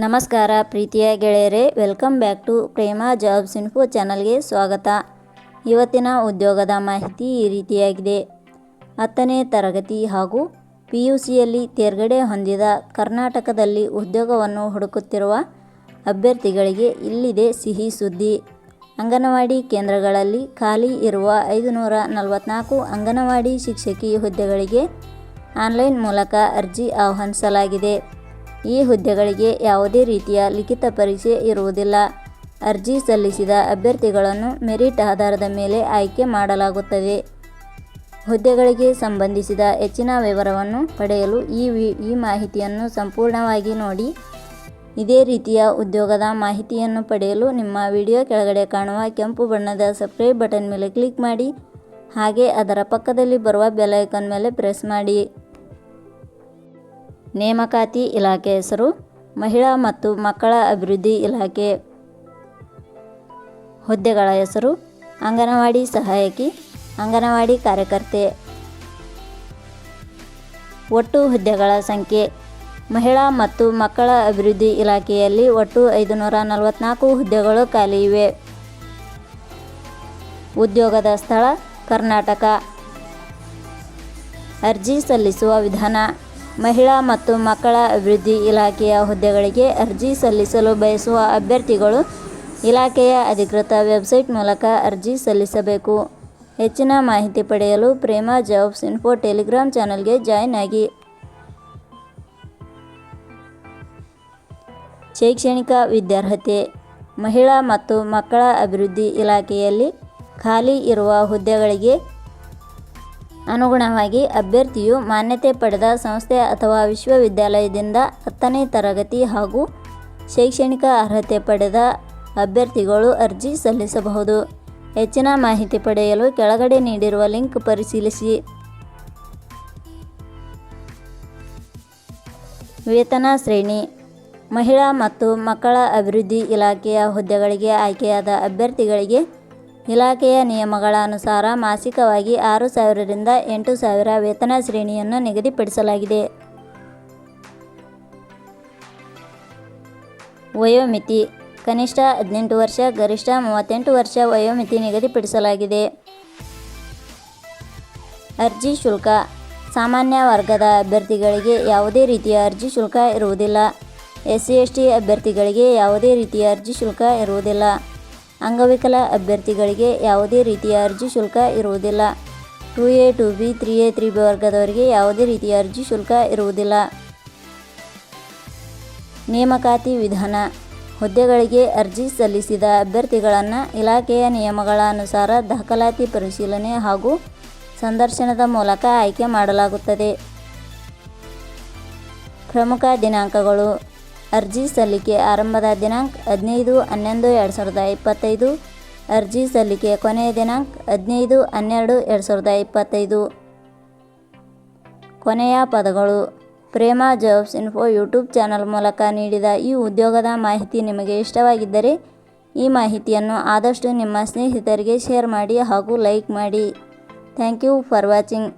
ನಮಸ್ಕಾರ ಪ್ರೀತಿಯ ಗೆಳೆಯರೇ, welcome back to Prema jobs info ಚಾನಲ್ಗೆ ಸ್ವಾಗತ. ಇವತ್ತಿನ ಉದ್ಯೋಗದ ಮಾಹಿತಿ ಈ ರೀತಿಯಾಗಿದೆ. 10ನೇ ತರಗತಿ ಹಾಗೂ PUCಯಲ್ಲಿ ತೇರ್ಗಡೆ ಹೊಂದಿದ ಕರ್ನಾಟಕದಲ್ಲಿ ಉದ್ಯೋಗವನ್ನು ಹುಡುಕುತ್ತಿರುವ ಅಭ್ಯರ್ಥಿಗಳಿಗೆ ಇಲ್ಲಿದೆ ಸಿಹಿ ಸುದ್ದಿ. ಅಂಗನವಾಡಿ ಕೇಂದ್ರಗಳಲ್ಲಿ ಖಾಲಿ ಇರುವ 544 ಅಂಗನವಾಡಿ ಶಿಕ್ಷಕಿ ಹುದ್ದೆಗಳಿಗೆ ಆನ್ಲೈನ್ ಮೂಲಕ ಅರ್ಜಿ ಆಹ್ವಾನಿಸಲಾಗಿದೆ. ಈ ಹುದ್ದೆಗಳಿಗೆ ಯಾವುದೇ ರೀತಿಯ ಲಿಖಿತ ಪರೀಕ್ಷೆ ಇರುವುದಿಲ್ಲ. ಅರ್ಜಿ ಸಲ್ಲಿಸಿದ ಅಭ್ಯರ್ಥಿಗಳನ್ನು ಮೆರಿಟ್ ಆಧಾರದ ಮೇಲೆ ಆಯ್ಕೆ ಮಾಡಲಾಗುತ್ತದೆ. ಹುದ್ದೆಗಳಿಗೆ ಸಂಬಂಧಿಸಿದ ಹೆಚ್ಚಿನ ವಿವರವನ್ನು ಪಡೆಯಲು ಈ ಮಾಹಿತಿಯನ್ನು ಸಂಪೂರ್ಣವಾಗಿ ನೋಡಿ. ಇದೇ ರೀತಿಯ ಉದ್ಯೋಗದ ಮಾಹಿತಿಯನ್ನು ಪಡೆಯಲು ನಿಮ್ಮ ವಿಡಿಯೋ ಕೆಳಗಡೆ ಕಾಣುವ ಕೆಂಪು ಬಣ್ಣದ ಸಬ್ಸ್ಕ್ರೈಬ್ ಬಟನ್ ಮೇಲೆ ಕ್ಲಿಕ್ ಮಾಡಿ, ಹಾಗೆ ಅದರ ಪಕ್ಕದಲ್ಲಿ ಬರುವ ಬೆಲ್ ಐಕಾನ್ ಮೇಲೆ ಪ್ರೆಸ್ ಮಾಡಿ. ನೇಮಕಾತಿ ಇಲಾಖೆ ಹೆಸರು ಮಹಿಳಾ ಮತ್ತು ಮಕ್ಕಳ ಅಭಿವೃದ್ಧಿ ಇಲಾಖೆ. ಹುದ್ದೆಗಳ ಹೆಸರು ಅಂಗನವಾಡಿ ಸಹಾಯಕಿ, ಅಂಗನವಾಡಿ ಕಾರ್ಯಕರ್ತೆ. ಒಟ್ಟು ಹುದ್ದೆಗಳ ಸಂಖ್ಯೆ. ಮಹಿಳಾ ಮತ್ತು ಮಕ್ಕಳ ಅಭಿವೃದ್ಧಿ ಇಲಾಖೆಯಲ್ಲಿ ಒಟ್ಟು 544 ಹುದ್ದೆಗಳು ಖಾಲಿ ಇವೆ. ಉದ್ಯೋಗದ ಸ್ಥಳ ಕರ್ನಾಟಕ. ಅರ್ಜಿ ಸಲ್ಲಿಸುವ ವಿಧಾನ. ಮಹಿಳಾ ಮತ್ತು ಮಕ್ಕಳ ಅಭಿವೃದ್ಧಿ ಇಲಾಖೆಯ ಹುದ್ದೆಗಳಿಗೆ ಅರ್ಜಿ ಸಲ್ಲಿಸಲು ಬಯಸುವ ಅಭ್ಯರ್ಥಿಗಳು ಇಲಾಖೆಯ ಅಧಿಕೃತ ವೆಬ್ಸೈಟ್ ಮೂಲಕ ಅರ್ಜಿ ಸಲ್ಲಿಸಬೇಕು. ಹೆಚ್ಚಿನ ಮಾಹಿತಿ ಪಡೆಯಲು ಪ್ರೇಮಾ ಜಾಬ್ಸ್ ಇನ್ಫೋ ಟೆಲಿಗ್ರಾಮ್ ಚಾನಲ್ಗೆ ಜಾಯಿನ್ ಆಗಿ. ಶೈಕ್ಷಣಿಕ ವಿದ್ಯಾರ್ಹತೆ. ಮಹಿಳಾ ಮತ್ತು ಮಕ್ಕಳ ಅಭಿವೃದ್ಧಿ ಇಲಾಖೆಯಲ್ಲಿ ಖಾಲಿ ಇರುವ ಹುದ್ದೆಗಳಿಗೆ ಅನುಗುಣವಾಗಿ ಅಭ್ಯರ್ಥಿಯು ಮಾನ್ಯತೆ ಪಡೆದ ಸಂಸ್ಥೆ ಅಥವಾ ವಿಶ್ವವಿದ್ಯಾಲಯದಿಂದ 10ನೇ ತರಗತಿ ಹಾಗೂ ಶೈಕ್ಷಣಿಕ ಅರ್ಹತೆ ಪಡೆದ ಅಭ್ಯರ್ಥಿಗಳು ಅರ್ಜಿ ಸಲ್ಲಿಸಬಹುದು. ಹೆಚ್ಚಿನ ಮಾಹಿತಿ ಪಡೆಯಲು ಕೆಳಗಡೆ ನೀಡಿರುವ ಲಿಂಕ್ ಪರಿಶೀಲಿಸಿ. ವೇತನ ಶ್ರೇಣಿ. ಮಹಿಳಾ ಮತ್ತು ಮಕ್ಕಳ ಅಭಿವೃದ್ಧಿ ಇಲಾಖೆಯ ಹುದ್ದೆಗಳಿಗೆ ಆಯ್ಕೆಯಾದ ಅಭ್ಯರ್ಥಿಗಳಿಗೆ ಇಲಾಖೆಯ ನಿಯಮಗಳ ಅನುಸಾರ ಮಾಸಿಕವಾಗಿ 6,000 ರಿಂದ 8,000 ವೇತನ ಶ್ರೇಣಿಯನ್ನು ನಿಗದಿಪಡಿಸಲಾಗಿದೆ. ವಯೋಮಿತಿ. ಕನಿಷ್ಠ 18 ವರ್ಷ, ಗರಿಷ್ಠ 38 ವರ್ಷ ವಯೋಮಿತಿ ನಿಗದಿಪಡಿಸಲಾಗಿದೆ. ಅರ್ಜಿ ಶುಲ್ಕ. ಸಾಮಾನ್ಯ ವರ್ಗದ ಅಭ್ಯರ್ಥಿಗಳಿಗೆ ಯಾವುದೇ ರೀತಿಯ ಅರ್ಜಿ ಶುಲ್ಕ ಇರುವುದಿಲ್ಲ. SC/ST ಅಭ್ಯರ್ಥಿಗಳಿಗೆ ಯಾವುದೇ ರೀತಿಯ ಅರ್ಜಿ ಶುಲ್ಕ ಇರುವುದಿಲ್ಲ. ಅಂಗವಿಕಲ ಅಭ್ಯರ್ಥಿಗಳಿಗೆ ಯಾವುದೇ ರೀತಿಯ ಅರ್ಜಿ ಶುಲ್ಕ ಇರುವುದಿಲ್ಲ. 2A 2B 3A 3B ವರ್ಗದವರಿಗೆ ಯಾವುದೇ ರೀತಿಯ ಅರ್ಜಿ ಶುಲ್ಕ ಇರುವುದಿಲ್ಲ. ನೇಮಕಾತಿ ವಿಧಾನ. ಹುದ್ದೆಗಳಿಗೆ ಅರ್ಜಿ ಸಲ್ಲಿಸಿದ ಅಭ್ಯರ್ಥಿಗಳನ್ನು ಇಲಾಖೆಯ ನಿಯಮಗಳ ಅನುಸಾರ ದಾಖಲಾತಿ ಪರಿಶೀಲನೆ ಹಾಗೂ ಸಂದರ್ಶನದ ಮೂಲಕ ಆಯ್ಕೆ ಮಾಡಲಾಗುತ್ತದೆ. ಪ್ರಮುಖ ದಿನಾಂಕಗಳು. ಅರ್ಜಿ ಸಲ್ಲಿಕೆ ಆರಂಭದ ದಿನಾಂಕ 15/11/2025. ಅರ್ಜಿ ಸಲ್ಲಿಕೆ ಕೊನೆಯ ದಿನಾಂಕ 15/12/2025. ಕೊನೆಯ ಪದಗಳು. Prema jobs info YouTube channel ಮೂಲಕ ನೀಡಿದ ಈ ಉದ್ಯೋಗದ ಮಾಹಿತಿ ನಿಮಗೆ ಇಷ್ಟವಾಗಿದ್ದರೆ ಈ ಮಾಹಿತಿಯನ್ನು ಆದಷ್ಟು ನಿಮ್ಮ ಸ್ನೇಹಿತರಿಗೆ ಶೇರ್ ಮಾಡಿ ಹಾಗೂ ಲೈಕ್ ಮಾಡಿ. Thank you for watching.